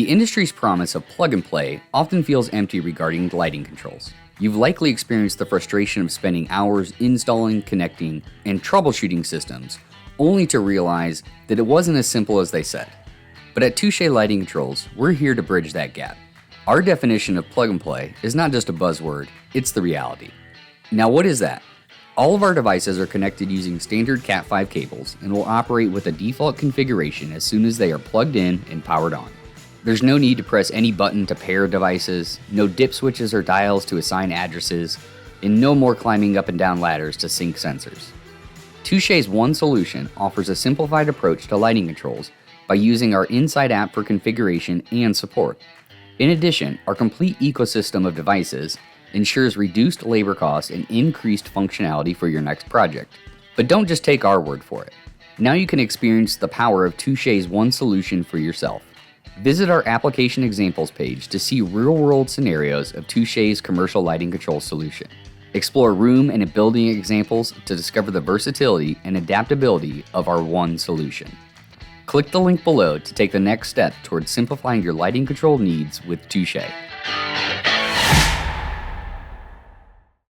industry's promise of plug and play often feels empty regarding lighting controls. You've likely experienced the frustration of spending hours installing, connecting, and troubleshooting systems, only to realize that it wasn't as simple as they said. But at Touché Lighting Controls, we're here to bridge that gap. Our definition of plug and play is not just a buzzword, it's the reality. Now, what is that? All of our devices are connected using standard Cat5 cables and will operate with a default configuration as soon as they are plugged in and powered on. There's no need to press any button to pair devices, no dip switches or dials to assign addresses, and no more climbing up and down ladders to sync sensors. Touché's One Solution offers a simplified approach to lighting controls by using our Inside app for configuration and support. In addition, our complete ecosystem of devices ensures reduced labor costs and increased functionality for your next project. But don't just take our word for it. Now you can experience the power of Touché's One Solution for yourself. Visit our application examples page to see real-world scenarios of Touché's commercial lighting control solution. Explore room and building examples to discover the versatility and adaptability of our One Solution. Click the link below to take the next step towards simplifying your lighting control needs with Touché.